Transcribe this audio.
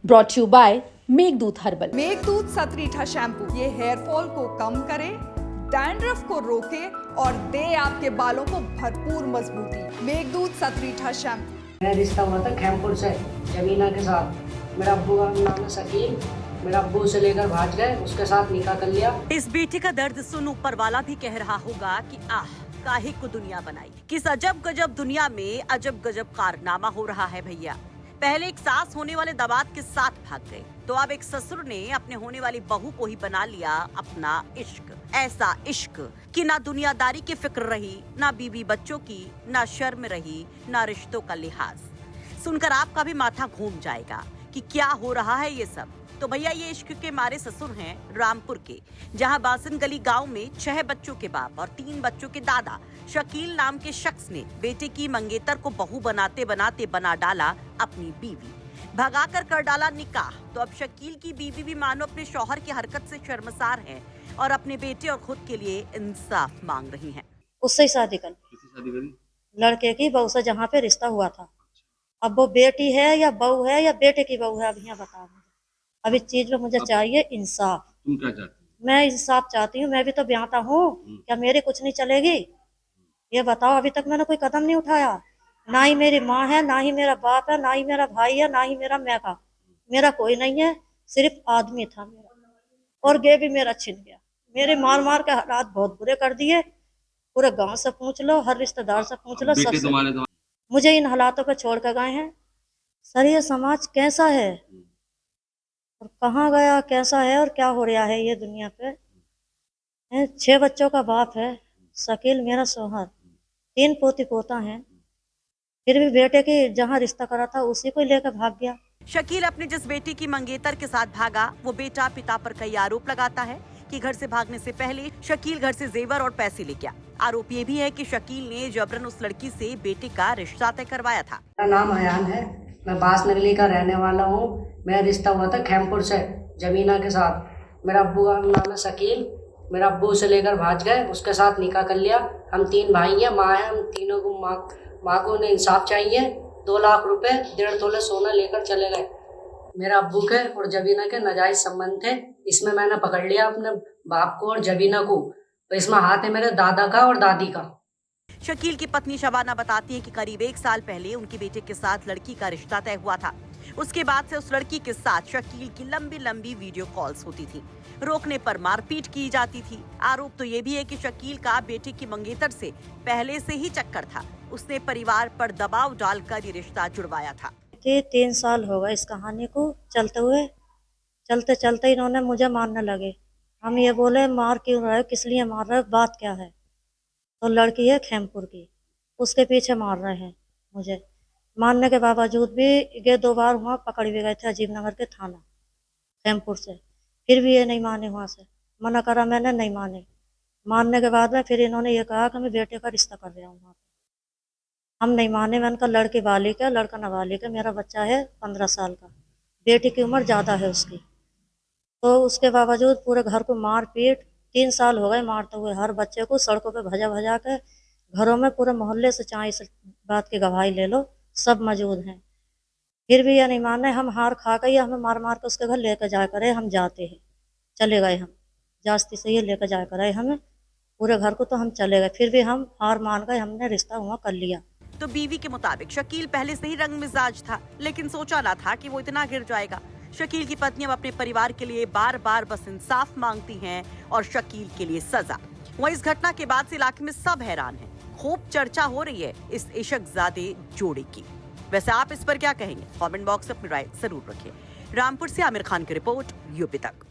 Brought you by Meghdoot herbal. Meghdoot Satritha shampoo ये hair fall को कम करे, डैंड्रफ को रोके और दे आपके बालों को भरपूर मजबूती। मेघदूत सतरीठा शैम्पू। मेरा रिश्ता हुआ था खैमपुर से जमीना के साथ। मेरा अब्बू का नाम है शकील। मेरा अब्बू से लेकर भाग गए, उसके साथ निकाह कर लिया। इस बेटे का दर्द सुन ऊपर वाला भी कह रहा होगा कि आह काहे को दुनिया बनाई। किस अजब गजब दुनिया में अजब गजब कारनामा हो रहा है भैया। पहले एक सास होने वाले दामाद के साथ भाग गए, तो अब एक ससुर ने अपने होने वाली बहू को ही बना लिया अपना इश्क। ऐसा इश्क कि ना दुनियादारी की फिक्र रही, ना बीवी बच्चों की, ना शर्म रही, ना रिश्तों का लिहाज। सुनकर आपका भी माथा घूम जाएगा कि क्या हो रहा है ये सब। तो भैया ये इश्क के मारे ससुर हैं रामपुर के, जहां बासन गली गांव में 6 बच्चों के बाप और 3 बच्चों के दादा शकील नाम के शख्स ने बेटे की मंगेतर को बहू बनाते बनाते बना डाला अपनी बीवी। भगाकर कर डाला निकाह। तो अब शकील की बीवी भी मानो अपने शौहर की हरकत से शर्मसार है और अपने बेटे और खुद के लिए इंसाफ मांग रही हैं। उससे ही शादी करी, लड़के की बहू से जहाँ पे रिश्ता हुआ था। अब वो बेटी है या बहू है या बेटे की बहू है, अब यहाँ बताओ। अब इस चीज में मुझे चाहिए इंसाफ। तुम क्या चाहती हो? मैं इंसाफ चाहती हूँ। मैं भी तो ब्याहता हूँ, क्या मेरी कुछ नहीं चलेगी? ये बताओ। अभी तक मैंने कोई कदम नहीं उठाया। ना ही मेरी माँ है, ना ही मेरा बाप है, ना ही मेरा भाई है, ना ही मेरा मैका। मेरा कोई नहीं है, सिर्फ आदमी था मेरा, और गे भी मेरा छिन गया। मेरे मार मार के हालात बहुत बुरे कर दिए। पूरे गांव से पूछ लो, हर रिश्तेदार से पूछ लो, सबसे मुझे इन हालातों पे छोड़ कर गए हैं। सर ये समाज कैसा है और कहाँ गया, कैसा है और क्या हो रहा है ये दुनिया पे। 6 बच्चों का बाप है शकील, मेरा शौहर। 3 पोती पोता है, फिर भी बेटे की जहाँ रिश्ता करा था उसी को लेकर भाग गया। शकील अपने जिस बेटी की मंगेतर के साथ भागा, वो बेटा पिता पर कई आरोप लगाता है कि घर से भागने से पहले शकील घर से जेवर और पैसे ले गया। आरोप ये भी है कि शकील ने जबरन उस लड़की से बेटे का रिश्ता तय करवाया था। मेरा नाम अयान है, मैं बास नगली का रहने वाला हूँ। मेरा रिश्ता हुआ था खैमपुर से जमीना के साथ। मेरा अब्बू का नाम है शकील। मेरा अब्बू से लेकर भाग गए, उसके साथ निकाह कर लिया। हम 3 भाई हैं, माँ है। हम तीनों को माँ को उन्हें इंसाफ चाहिए। 2 लाख रुपए 1.5 तोले सोना लेकर चले गए। मेरा अब्बू के और जबीना के नाजायज संबंध थे। इसमें मैंने पकड़ लिया अपने बाप को और जबीना को, तो इसमें हाथ है मेरे दादा का और दादी का। शकील की पत्नी शबाना बताती है कि करीब 1 साल पहले उनके बेटे के साथ लड़की का रिश्ता तय हुआ था। उसके बाद से उस लड़की के साथ शकील की लंबी लंबी वीडियो कॉल्स होती थी। रोकने पर मारपीट की जाती थी। आरोप तो ये भी है कि शकील का बेटे की मंगेतर से पहले से ही चक्कर था। उसने परिवार पर दबाव डालकर ये रिश्ता जुड़वाया था। 3 साल हो गए इस कहानी को चलते हुए। चलते चलते इन्होंने मुझे मारने लगे। हम ये बोले मार क्यों रहे, किस लिए मार रहे, बात क्या है? तो लड़की है खैमपुर की, उसके पीछे मार रहे हैं मुझे। मारने के बावजूद भी ये 2 बार वहाँ पकड़ भी गए थे अजीब नगर के थाना खैमपुर से, फिर भी ये नहीं माने। वहाँ से मना करा मैंने, नहीं माने। मारने के बाद में फिर इन्होंने ये कहा कि मैं बेटे का रिश्ता कर रहा हूँ वहाँ पे। हम नहीं माने। मैंने कहा लड़की बालिग है, लड़का नाबालिग है। मेरा बच्चा है 15 साल का, बेटी की उम्र ज़्यादा है उसकी। तो उसके बावजूद पूरे घर को मार पीट, 3 साल हो गए मारते हुए। हर बच्चे को सड़कों पे भजा भजा के, घरों में पूरे मोहल्ले से चाहे इस बात की गवाही ले लो, सब मौजूद हैं। फिर भी ये नहीं माने। हम हार खा गए, हमें मार मार के उसके घर लेकर जाया करे। हम जाते हैं, चले गए। हम जास्ती से ये लेकर जाया करे हमें पूरे घर को, तो हम चले गए। फिर भी हम हार मान गए, हमने रिश्ता हुआ कर लिया। तो बीवी के मुताबिक शकील पहले से ही रंग मिजाज था, लेकिन सोचा ना था कि वो इतना गिर जाएगा। शकील की पत्नी अब अपने परिवार के लिए बार बार बस इंसाफ मांगती हैं और शकील के लिए सजा। वहीं इस घटना के बाद से इलाके में सब हैरान हैं। खूब चर्चा हो रही है इस इश्कजादे जोड़े की। वैसे आप इस पर क्या कहेंगे? कमेंट बॉक्स में अपनी राय जरूर रखें। रामपुर से आमिर खान की रिपोर्ट, यूपी तक।